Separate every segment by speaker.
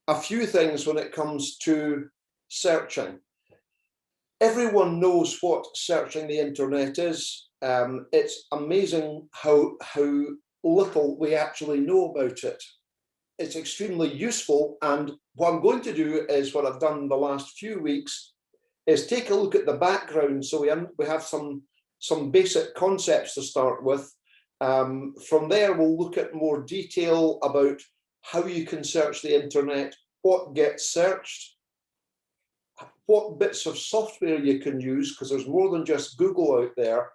Speaker 1: a few things when it comes to searching. Everyone knows what searching the internet is. It's amazing how little we actually know about it. It's extremely useful, and what I'm going to do is what I've done the last few weeks is take a look at the background, so we have some basic concepts to start with. From there, we'll look at more detail about how you can search the internet, what gets searched, what bits of software you can use, because there's more than just Google out there.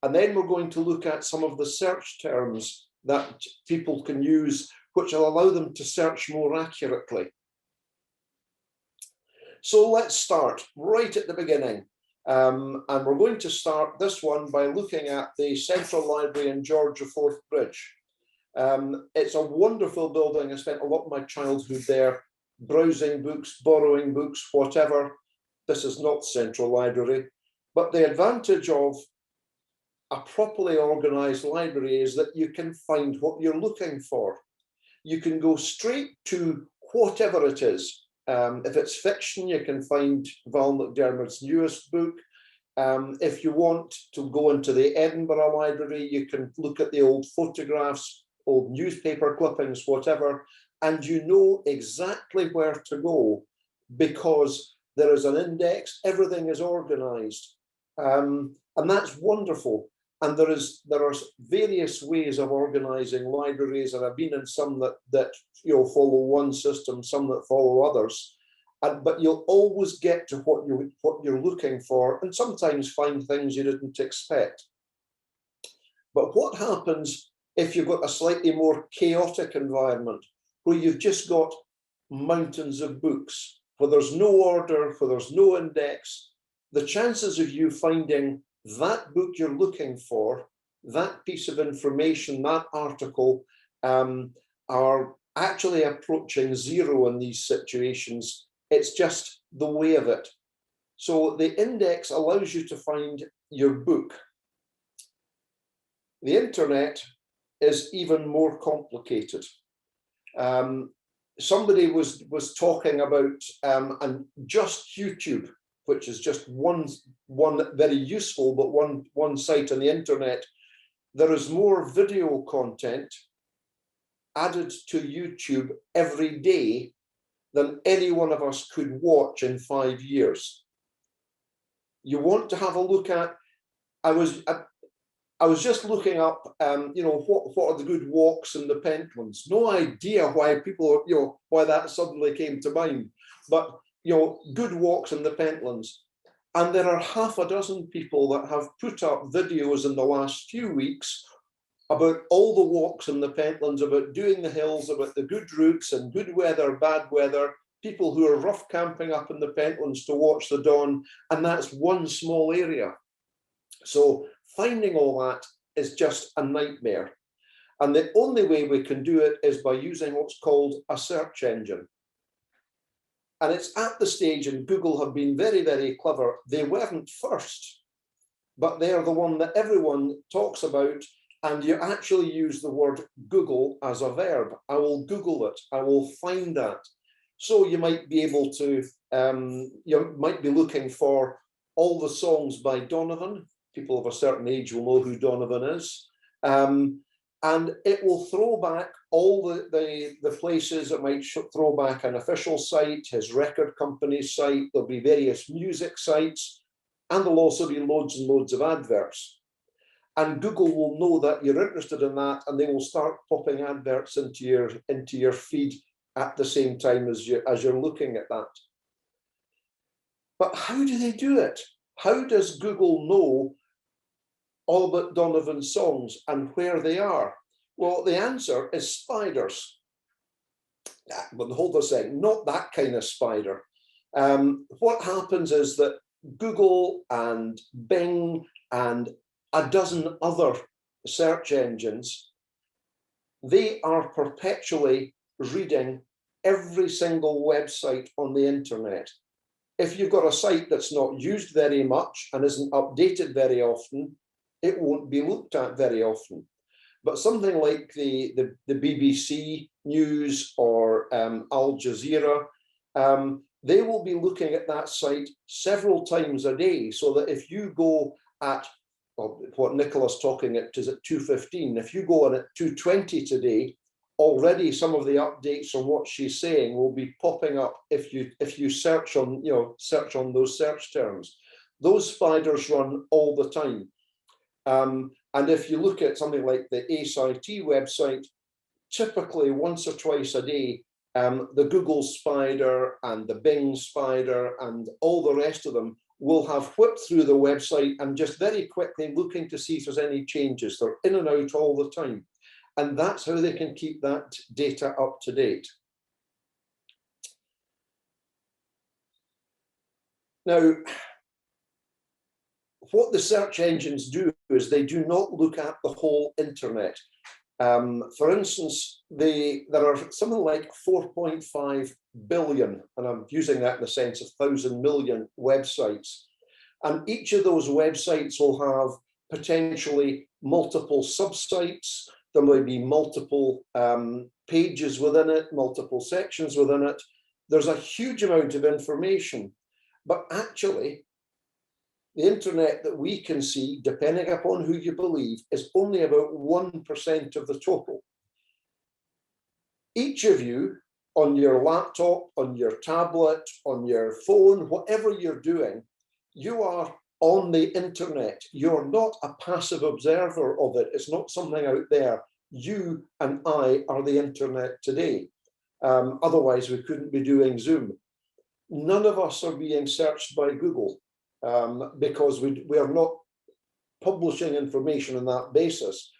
Speaker 1: And then we're going to look at some of the search terms that people can use, which will allow them to search more accurately. So let's start right at the beginning. And we're going to start this one by looking at the Central Library in George IV Bridge. It's a wonderful building. I spent a lot of my childhood there, browsing books, borrowing books, whatever. This is not Central Library, but the advantage of a properly organized library is that you can find what you're looking for. You can go straight to whatever it is. If it's fiction, you can find Val McDermid's newest book. If you want to go into the Edinburgh Library, you can look at the old photographs, old newspaper clippings, whatever, and you know exactly where to go because there is an index, everything is organized. And that's wonderful. And there are various ways of organizing libraries, and I've been in some that follow one system, some that follow others. But you'll always get to what you're looking for, and sometimes find things you didn't expect. But what happens if you've got a slightly more chaotic environment where you've just got mountains of books, where there's no order, where there's no index? The chances of you finding that book you're looking for, that piece of information, that article, are actually approaching zero in these situations. It's just the way of it. So the index allows you to find your book. The internet is even more complicated. Somebody was talking about and just YouTube, which is just one very useful, but one site on the internet. There is more video content added to YouTube every day than any one of us could watch in 5 years. You want to have a look at, I was just looking up, what are the good walks in the Pentlands? No idea why people, why that suddenly came to mind, but good walks in the Pentlands. And there are half a dozen people that have put up videos in the last few weeks about all the walks in the Pentlands, about doing the hills, about the good routes and good weather, bad weather, people who are rough camping up in the Pentlands to watch the dawn. And that's one small area. So finding all that is just a nightmare. And the only way we can do it is by using what's called a search engine. And it's at the stage, and Google have been very, very clever. They weren't first, but they're the one that everyone talks about. And you actually use the word Google as a verb. I will Google it. I will find that. So you might be able to, you might be looking for all the songs by Donovan. People of a certain age will know who Donovan is. And it will throw back all the places. It might throw back an official site, his record company's site. There'll be various music sites, and there'll also be loads and loads of adverts. And Google will know that you're interested in that, and they will start popping adverts into your feed at the same time as you're looking at that. But how do they do it? How does Google know all about Donovan's songs and where they are? Well, the answer is spiders. But hold on a second, not that kind of spider. What happens is that Google and Bing and a dozen other search engines, they are perpetually reading every single website on the internet. If you've got a site that's not used very much and isn't updated very often, it won't be looked at very often. But something like the BBC News or Al Jazeera, they will be looking at that site several times a day, so that if you go at, well, what Nicola's talking at is at 2:15, if you go on at 2:20 today, already some of the updates on what she's saying will be popping up if you search on, search on those search terms. Those spiders run all the time. And if you look at something like the ACIT website, typically once or twice a day, the Google spider and the Bing spider and all the rest of them will have whipped through the website and just very quickly looking to see if there's any changes. They're in and out all the time. And that's how they can keep that data up to date. Now, what the search engines do is they do not look at the whole internet. For instance, there are something like 4.5 billion, and I'm using that in the sense of 1,000 million websites. And each of those websites will have potentially multiple subsites. There may be multiple pages within it, multiple sections within it. There's a huge amount of information, but actually, the internet that we can see, depending upon who you believe, is only about 1% of the total. Each of you on your laptop, on your tablet, on your phone, whatever you're doing, you are on the internet. You're not a passive observer of it. It's not something out there. You and I are the internet today. Otherwise, we couldn't be doing Zoom. None of us are being searched by Google. Because we are not publishing information on that basis.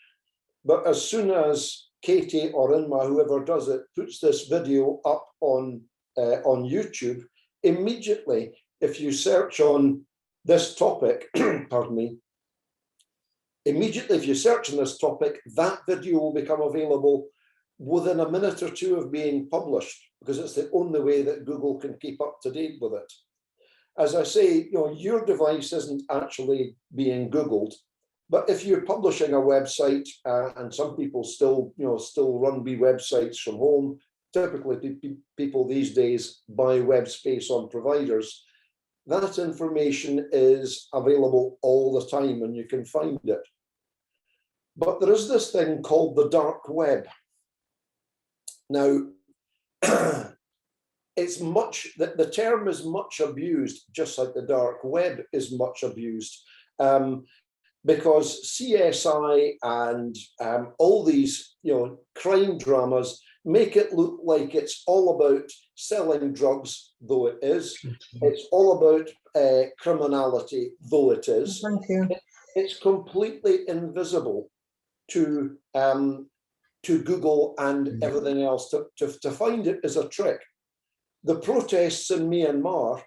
Speaker 1: But as soon as Katie or Inma, whoever does it, puts this video up on YouTube, immediately, if you search on this topic, pardon me, immediately if you search on this topic, that video will become available within a minute or two of being published, because it's the only way that Google can keep up to date with it. As I say, your device isn't actually being Googled, but if you're publishing a website, and some people still run websites from home, typically people these days buy web space on providers, that information is available all the time and you can find it. But there is this thing called the dark web. Now, the term is much abused, just like the dark web is much abused, because CSI and all these crime dramas make it look like it's all about selling drugs, though it is. It's all about criminality, though it is.
Speaker 2: Thank you.
Speaker 1: It's completely invisible to Google and everything else. To find it is a trick. The protests in Myanmar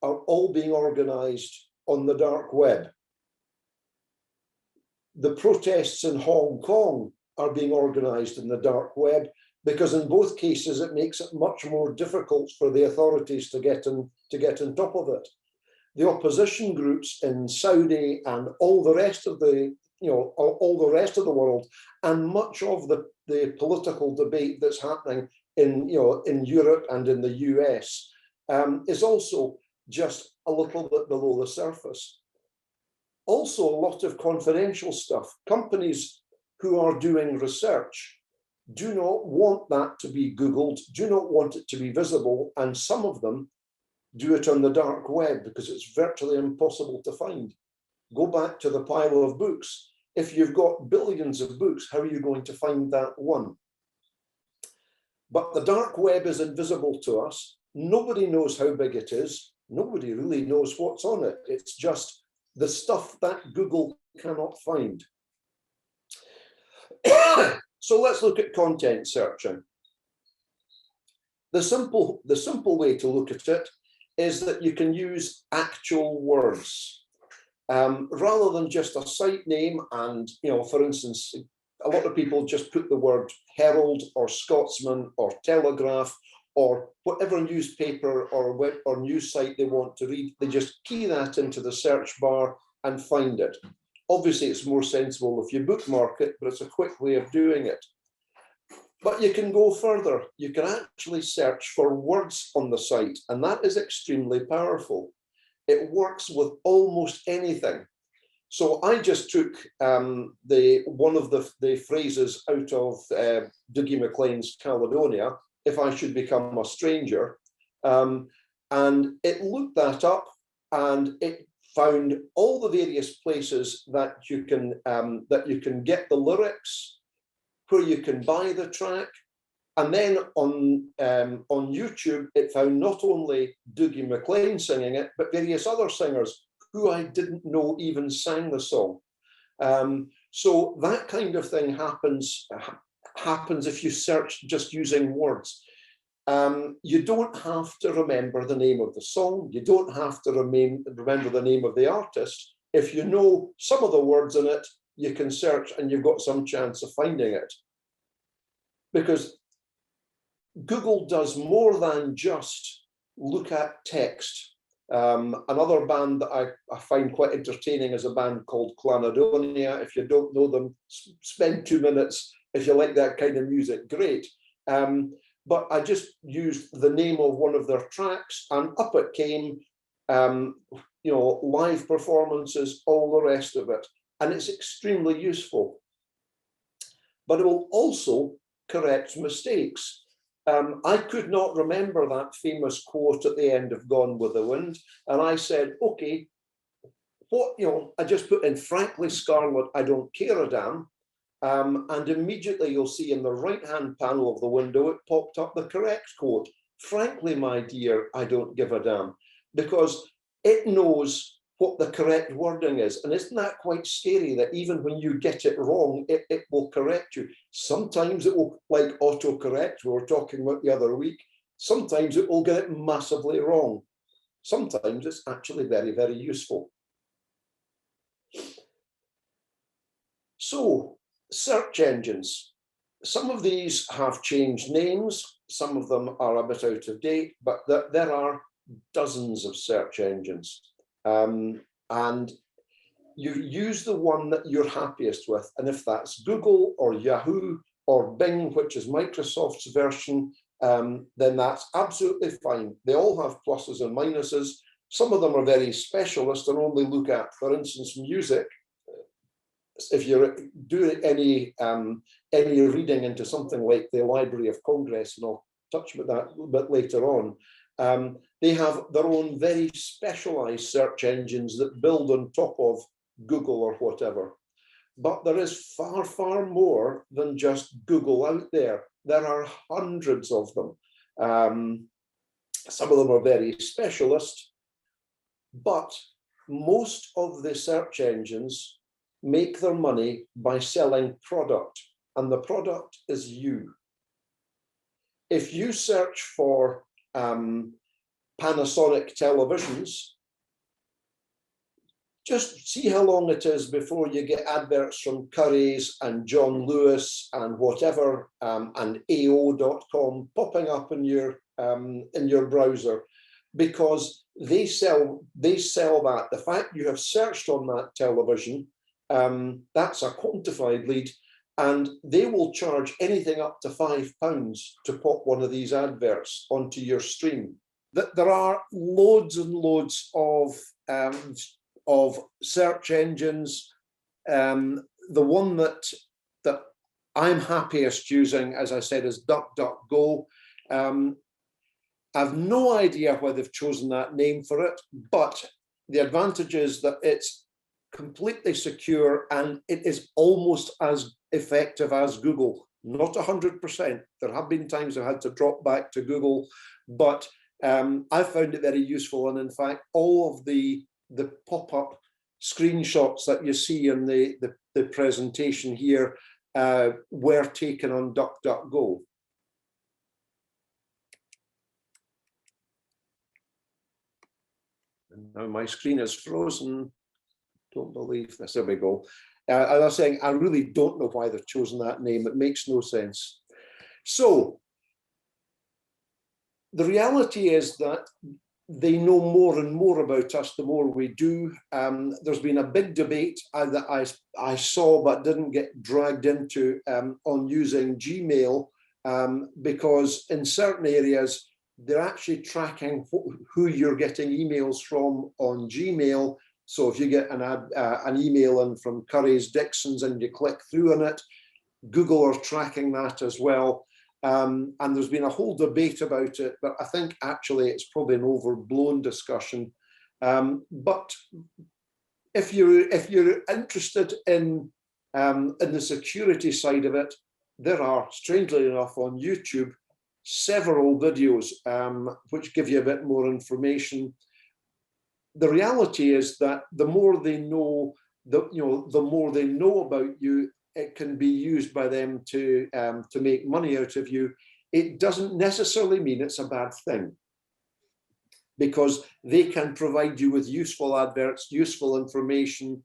Speaker 1: are all being organized on the dark web. The protests in Hong Kong are being organized in the dark web, because in both cases it makes it much more difficult for the authorities to get on top of it. The opposition groups in Saudi and all the rest of the all the rest of the world, and much of the political debate that's happening in Europe and in the US is also just a little bit below the surface. Also, a lot of confidential stuff. Companies who are doing research do not want that to be Googled, do not want it to be visible, and some of them do it on the dark web because it's virtually impossible to find. Go back to the pile of books. If you've got billions of books, how are you going to find that one? But the dark web is invisible to us. Nobody knows how big it is. Nobody really knows what's on it. It's just the stuff that Google cannot find. So let's look at content searching. The simple way to look at it is that you can use actual words. Rather than just a site name, and for instance, a lot of people just put the word Herald or Scotsman or Telegraph or whatever newspaper or web or news site they want to read. They just key that into the search bar and find it. Obviously, it's more sensible if you bookmark it, but it's a quick way of doing it. But you can go further. You can actually search for words on the site, and that is extremely powerful. It works with almost anything. So I just took one of the phrases out of Dougie MacLean's Caledonia, if I should become a stranger, and it looked that up, and it found all the various places that you can get the lyrics, where you can buy the track. And then on YouTube, it found not only Dougie MacLean singing it, but various other singers who I didn't know even sang the song. So that kind of thing happens if you search just using words. You don't have to remember the name of the song. You don't have to remember the name of the artist. If you know some of the words in it, you can search and you've got some chance of finding it. Because Google does more than just look at text. Another band that I find quite entertaining is a band called Clanadonia. If you don't know them, spend 2 minutes. If you like that kind of music, great. But I just used the name of one of their tracks, and up it came, live performances, all the rest of it. And it's extremely useful. But it will also correct mistakes. I could not remember that famous quote at the end of Gone with the Wind. And I said, okay, I just put in frankly scarlet, I don't care a damn. And immediately you'll see in the right-hand panel of the window, it popped up the correct quote. Frankly, my dear, I don't give a damn, because it knows what the correct wording is. And isn't that quite scary that even when you get it wrong, it will correct you? Sometimes it will, like autocorrect, we were talking about the other week. Sometimes it will get it massively wrong. Sometimes it's actually very, very useful. So, search engines. Some of these have changed names. Some of them are a bit out of date, but there are dozens of search engines. And you use the one that you're happiest with. And if that's Google or Yahoo or Bing, which is Microsoft's version, then that's absolutely fine. They all have pluses and minuses. Some of them are very specialist and only look at, for instance, music. If you're doing any reading into something like the Library of Congress, and I'll touch with that a little bit later on, they have their own very specialized search engines that build on top of Google or whatever. But there is far, far more than just Google out there. There are hundreds of them. Some of them are very specialist, but most of the search engines make their money by selling product, and the product is you. If you search for Panasonic televisions, just see how long it is before you get adverts from Curry's and John Lewis and whatever, and AO.com popping up in your browser, because they sell that. The fact you have searched on that television, that's a quantified lead, and they will charge anything up to £5 to pop one of these adverts onto your stream. There are loads and loads of search engines. The one that I'm happiest using, as I said, is DuckDuckGo. I've no idea why they've chosen that name for it, but the advantage is that it's completely secure and it is almost as effective as Google. Not 100%. There have been times I've had to drop back to Google, but I found it very useful. And in fact, all of the pop-up screenshots that you see in the presentation here were taken on DuckDuckGo. And now my screen is frozen. Don't believe this. There we go. As I was saying, I really don't know why they've chosen that name. It makes no sense. So the reality is that they know more and more about us the more we do. There's been a big debate that I saw but didn't get dragged into on using Gmail, because in certain areas they're actually tracking who you're getting emails from on Gmail. So if you get an email in from Curry's Dixon's and you click through on it, Google are tracking that as well. And there's been a whole debate about it, but I think actually it's probably an overblown discussion. But if you're interested in the security side of it, there are, strangely enough, on YouTube several videos which give you a bit more information. The reality is that the more they know, the more they know about you, it can be used by them to make money out of you. It doesn't necessarily mean it's a bad thing, because they can provide you with useful adverts, useful information.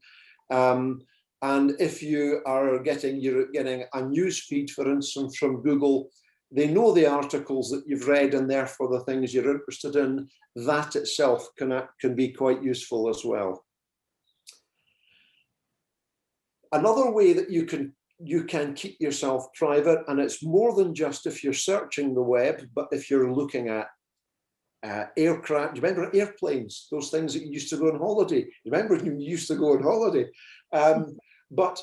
Speaker 1: And if you're getting a news feed, for instance, from Google, they know the articles that you've read and therefore the things you're interested in. That itself can be quite useful as well. Another way that you can keep yourself private, and it's more than just if you're searching the web, but if you're looking at aircraft. Do you remember airplanes? Those things that you used to go on holiday. You remember you used to go on holiday. But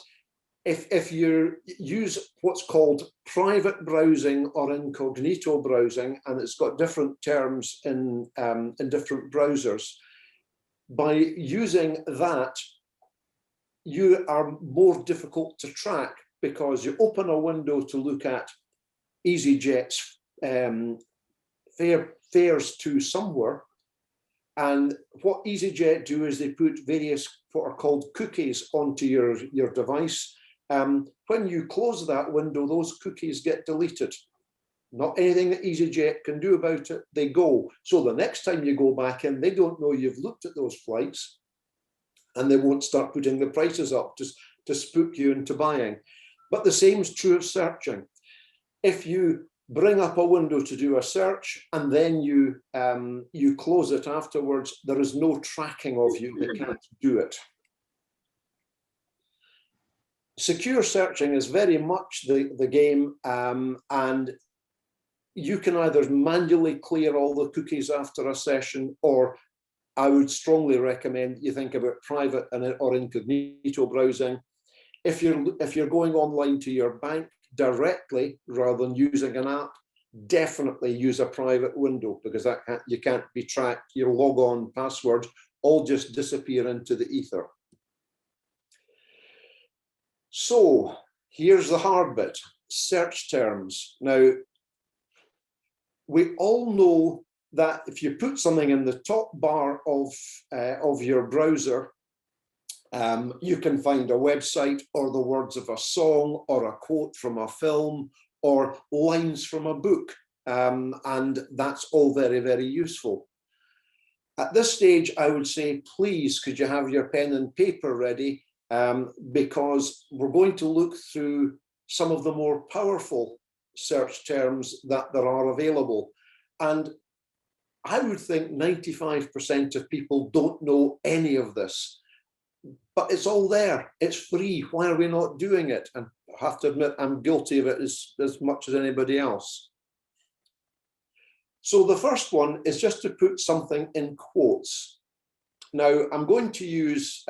Speaker 1: if you use what's called private browsing or incognito browsing, and it's got different terms in different browsers, by using that, you are more difficult to track, because you open a window to look at EasyJet's fares to somewhere, and what EasyJet do is they put various what are called cookies onto your device. When you close that window, those cookies get deleted. Not anything that EasyJet can do about it, they go. So the next time you go back in, they don't know you've looked at those flights, and they won't start putting the prices up to spook you into buying. But the same is true of searching. If you bring up a window to do a search and then you close it afterwards, there is no tracking of you. They can't do it. Secure searching is very much the game, and you can either manually clear all the cookies after a session, or I would strongly recommend you think about private or incognito browsing. If you're going online to your bank directly rather than using an app, definitely use a private window, because you can't be tracked. Your log-on passwords all just disappear into the ether. So here's the hard bit: search terms. Now, we all know that if you put something in the top bar of your browser, you can find a website or the words of a song or a quote from a film or lines from a book. And that's all very, very useful. At this stage, I would say, please, could you have your pen and paper ready? Because we're going to look through some of the more powerful search terms that there are available. And I would think 95% of people don't know any of this, but it's all there. It's free. Why are we not doing it? And I have to admit, I'm guilty of it as much as anybody else. So the first one is just to put something in quotes. Now, I'm going to use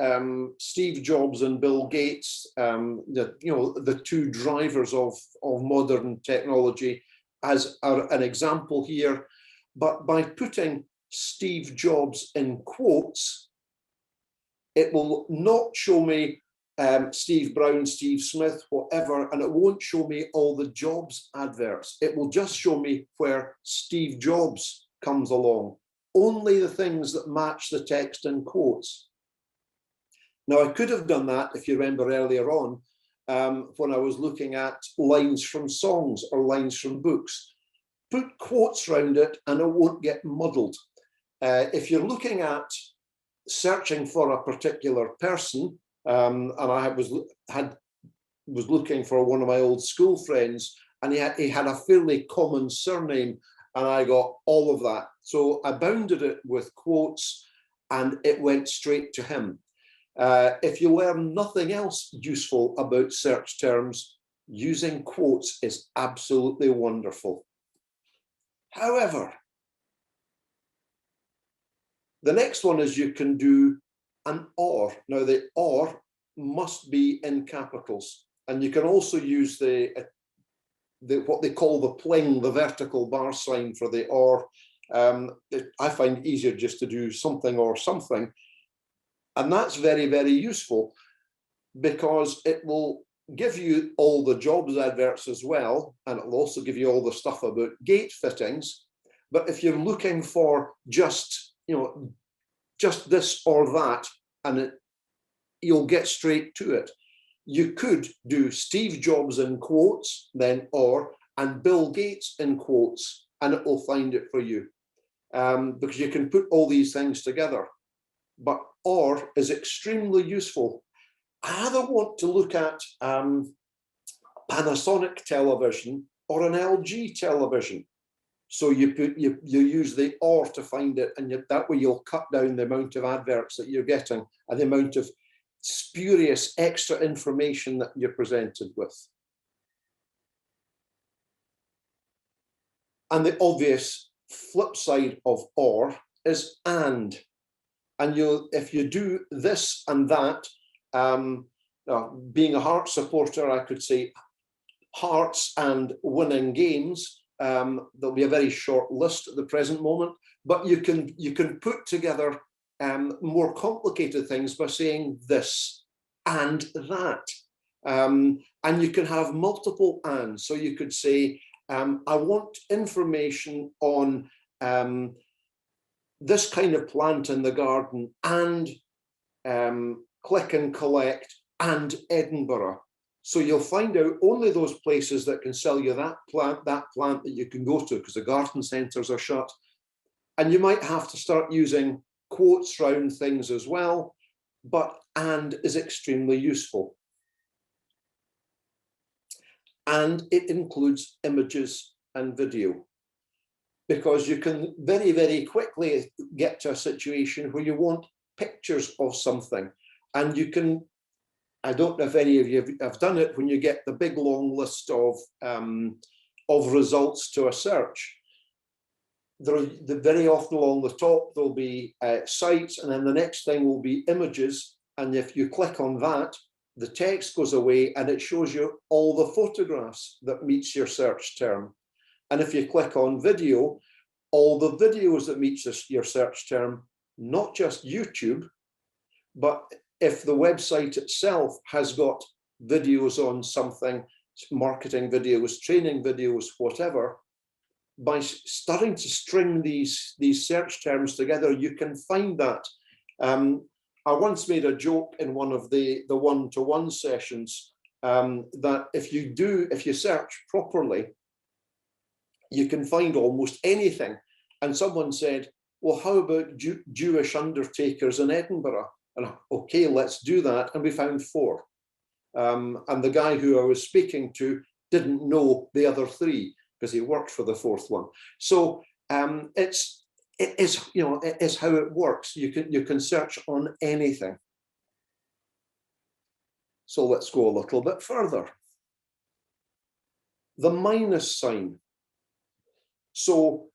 Speaker 1: Steve Jobs and Bill Gates, the two drivers of modern technology, as an example here. But by putting Steve Jobs in quotes, it will not show me Steve Brown, Steve Smith, whatever, and it won't show me all the Jobs adverts. It will just show me where Steve Jobs comes along. Only the things that match the text in quotes. Now, I could have done that, if you remember earlier on, when I was looking at lines from songs or lines from books. Put quotes around it and it won't get muddled. If you're looking at searching for a particular person, and I was looking for one of my old school friends, and he had a fairly common surname, and I got all of that. So I bounded it with quotes and it went straight to him. If you learn nothing else useful about search terms, using quotes is absolutely wonderful. However, the next one is you can do an or. Now the or must be in capitals, and you can also use what they call the pling, the vertical bar sign for the or. I find it easier just to do something or something. And that's very, very useful because it will give you all the jobs adverts as well. And it will also give you all the stuff about gate fittings. But if you're looking for just this or that, and you'll get straight to it. You could do Steve Jobs in quotes, then or, and Bill Gates in quotes, and it will find it for you. Because you can put all these things together. But or is extremely useful. I either want to look at Panasonic television or an LG television. So you use the or to find it, and that way you'll cut down the amount of adverts that you're getting and the amount of spurious extra information that you're presented with. And the obvious flip side of or is and. And if you do this and that, being a Hearts supporter, I could say Hearts and winning games. There'll be a very short list at the present moment, but you can put together more complicated things by saying this and that. And you can have multiple ands. So you could say, I want information on this kind of plant in the garden and click and collect and Edinburgh. So you'll find out only those places that can sell you that plant that you can go to, because the garden centres are shut. And you might have to start using quotes around things as well, but and is extremely useful. And it includes images and video, because you can very, very quickly get to a situation where you want pictures of something. And you can, I don't know if any of you have done it, when you get the big long list of results to a search. Very often along the top, there'll be sites, and then the next thing will be images. And if you click on that, the text goes away and it shows you all the photographs that meets your search term. And if you click on video, all the videos that meets your search term, not just YouTube, but if the website itself has got videos on something, marketing videos, training videos, whatever, by starting to string these search terms together, you can find that. I once made a joke in one of the one-to-one sessions that if you search properly, you can find almost anything. And someone said, well, how about Jewish undertakers in Edinburgh? And okay, let's do that. And we found 4. And the guy who I was speaking to didn't know the other 3 because he worked for the 4th one. So it is how it works. You can search on anything. So let's go a little bit further. The minus sign. So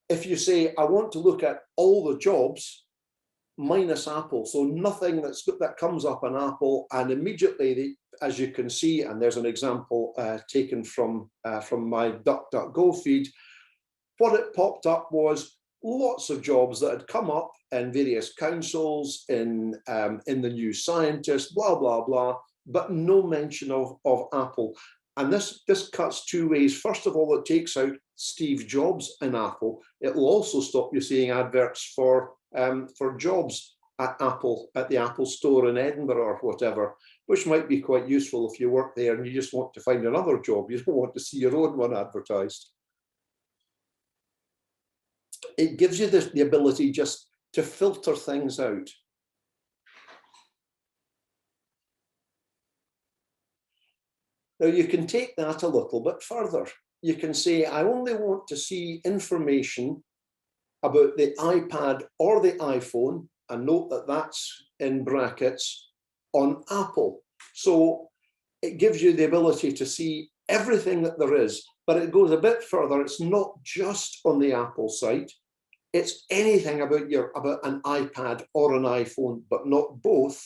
Speaker 1: if you say, I want to look at all the jobs minus Apple, so nothing that comes up on Apple, and immediately, as you can see, and there's an example taken from my DuckDuckGo feed, what it popped up was lots of jobs that had come up in various councils, in the New Scientist, blah, blah, blah, but no mention of Apple. And this cuts 2 ways. First of all, it takes out Steve Jobs in Apple. It will also stop you seeing adverts for jobs at Apple, at the Apple store in Edinburgh or whatever, which might be quite useful if you work there and you just want to find another job. You don't want to see your own one advertised. It gives you the ability just to filter things out. Now you can take that a little bit further. You can say, I only want to see information about the iPad or the iPhone, and note that that's in brackets, on Apple. So it gives you the ability to see everything that there is, but it goes a bit further. It's not just on the Apple site. It's anything about an iPad or an iPhone, but not both,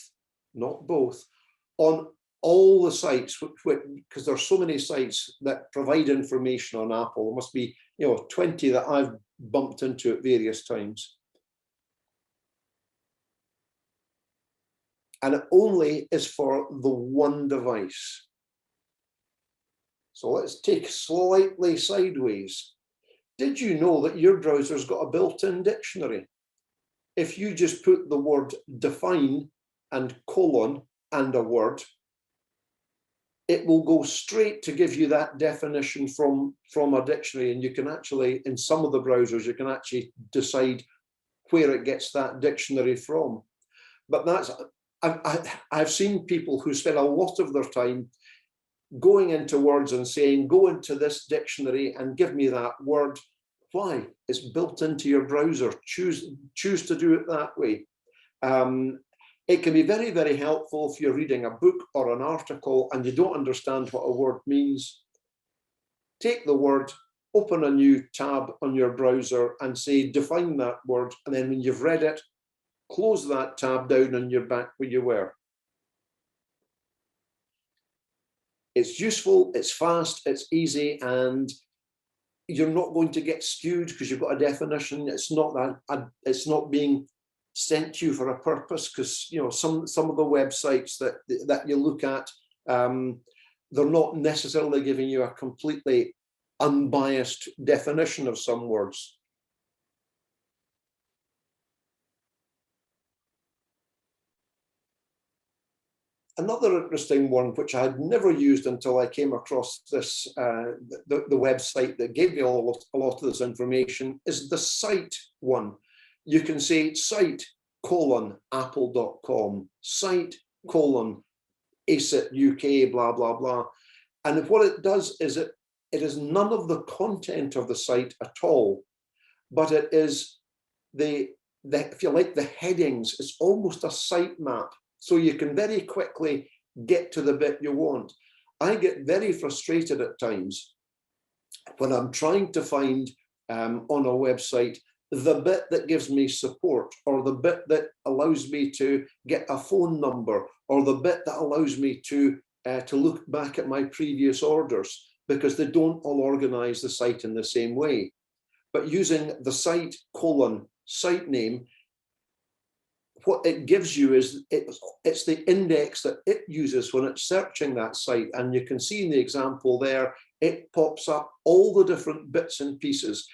Speaker 1: on all the sites, because there's so many sites that provide information on Apple. There must be 20 that I've bumped into at various times. And it only is for the one device. So let's take slightly sideways. Did you know that your browser's got a built-in dictionary? If you just put the word define and colon and a word, it will go straight to give you that definition from a dictionary. And you can actually, in some of the browsers, you can actually decide where it gets that dictionary from. But that's, I've seen people who spend a lot of their time going into words and saying, go into this dictionary and give me that word. Why? It's built into your browser. Choose to do it that way. It can be very, very helpful if you're reading a book or an article and you don't understand what a word means. Take the word, open a new tab on your browser and say, define that word. And then when you've read it, close that tab down and you're back where you were. It's useful, it's fast, it's easy, and you're not going to get skewed because you've got a definition. It's not that it's not being sent to you for a purpose, because some of the websites that you look at, they're not necessarily giving you a completely unbiased definition of some words. Another interesting one, which I had never used until I came across this, the website that gave me a lot of this information, is the site one. You can say site apple.com, site ACIT UK, blah, blah, blah. And what it does is it is none of the content of the site at all, but it is the if you like, the headings. It's almost a site map. So you can very quickly get to the bit you want. I get very frustrated at times when I'm trying to find on a website the bit that gives me support, or the bit that allows me to get a phone number, or the bit that allows me to look back at my previous orders, because they don't all organize the site in the same way. But using the site site name, what it gives you is it's the index that it uses when it's searching that site. And you can see in the example there, it pops up all the different bits and pieces.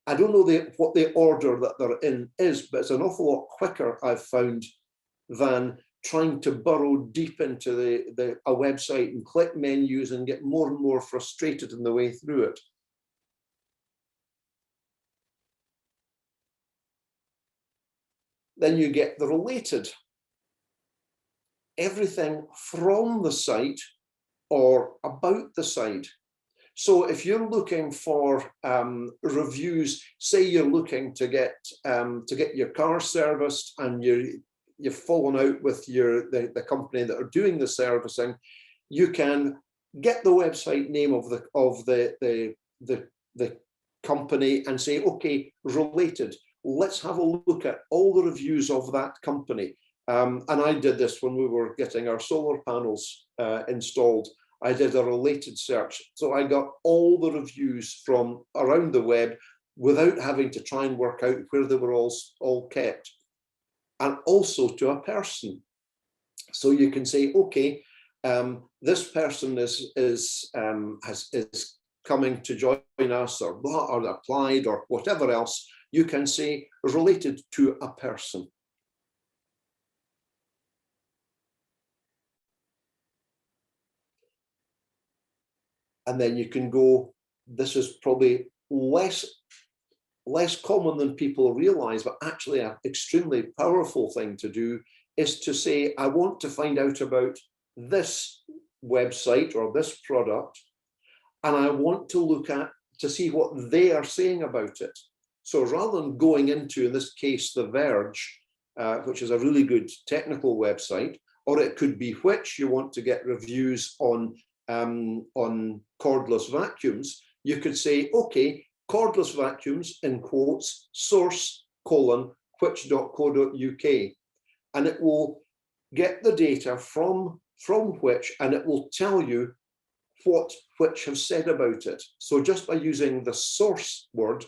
Speaker 1: I don't know what the order that they're in is, but it's an awful lot quicker, I've found, than trying to burrow deep into a website and click menus and get more and more frustrated in the way through it. Then you get the related. Everything from the site or about the site. So if you're looking for reviews, say you're looking to get your car serviced and you've fallen out with the company that are doing the servicing, you can get the website name of the company and say, okay, related. Let's have a look at all the reviews of that company. And I did this when we were getting our solar panels installed. I did a related search. So I got all the reviews from around the web without having to try and work out where they were all kept. And also to a person. So you can say, okay, this person is coming to join us, or applied, or whatever else. You can say related to a person. And then you can go, this is probably less common than people realize, but actually an extremely powerful thing to do is to say, I want to find out about this website or this product, and I want to look to see what they are saying about it. So rather than going into, in this case, The Verge, which is a really good technical website, or it could be which you want to get reviews on cordless vacuums, you could say, okay, cordless vacuums, in quotes, source, which.co.uk. And it will get the data from which, and it will tell you what which have said about it. So just by using the source word,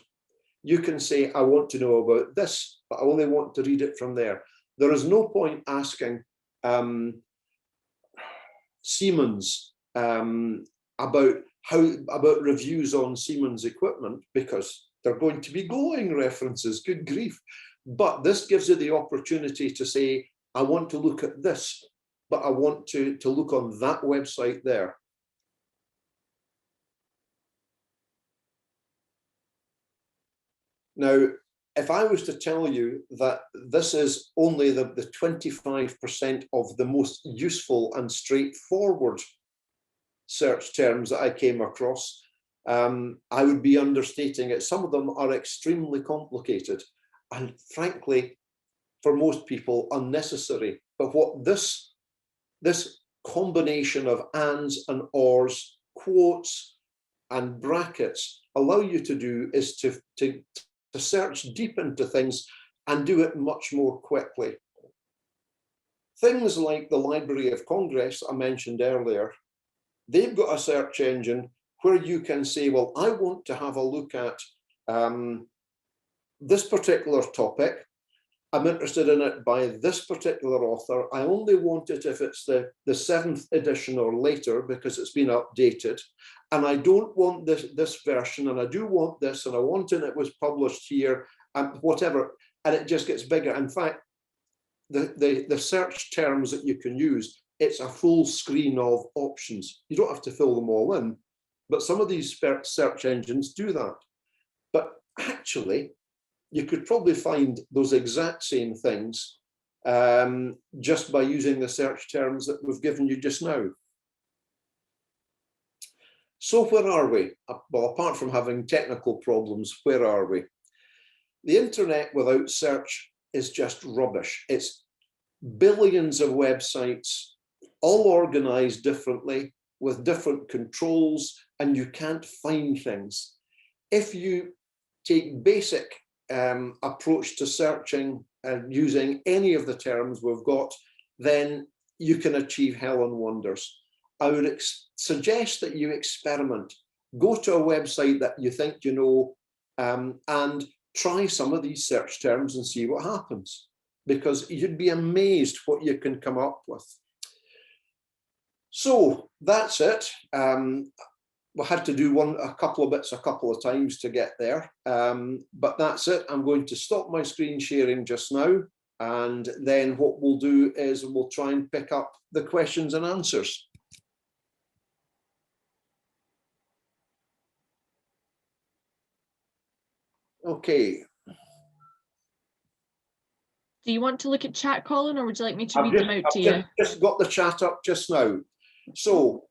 Speaker 1: you can say, I want to know about this, but I only want to read it from there. There is no point asking Siemens about reviews on Siemens equipment, because they're going to be glowing references, good grief. But this gives you the opportunity to say, I want to look at this, but I want to look on that website there. Now, if I was to tell you that this is only the 25% of the most useful and straightforward search terms that I came across, I would be understating it. Some of them are extremely complicated and, frankly, for most people, unnecessary. But what this combination of ands and ors, quotes and brackets allow you to do is to search deep into things and do it much more quickly. Things like the Library of Congress I mentioned earlier, they've got a search engine where you can say, well, I want to have a look at this particular topic. I'm interested in it by this particular author. I only want it if it's the 7th edition or later, because it's been updated. And I don't want this version, and I do want this, and I want it was published here, and whatever. And it just gets bigger. In fact, the search terms that you can use, it's a full screen of options. You don't have to fill them all in, but some of these search engines do that. But actually, you could probably find those exact same things just by using the search terms that we've given you just now. So where are we? Well, apart from having technical problems, where are we? The internet without search is just rubbish. It's billions of websites, all organized differently, with different controls, and you can't find things. If you take basic approach to searching and using any of the terms we've got, then you can achieve hell and wonders. I would suggest that you experiment. Go to a website that you think you know and try some of these search terms and see what happens, because you'd be amazed what you can come up with. So that's it. We had to do a couple of bits a couple of times to get there, but that's it. I'm going to stop my screen sharing just now, and then what we'll do is we'll try and pick up the questions and answers. Okay.
Speaker 2: Do you want to look at chat, Colin, or would you like me to read them out to you?
Speaker 1: Just got the chat up just now. So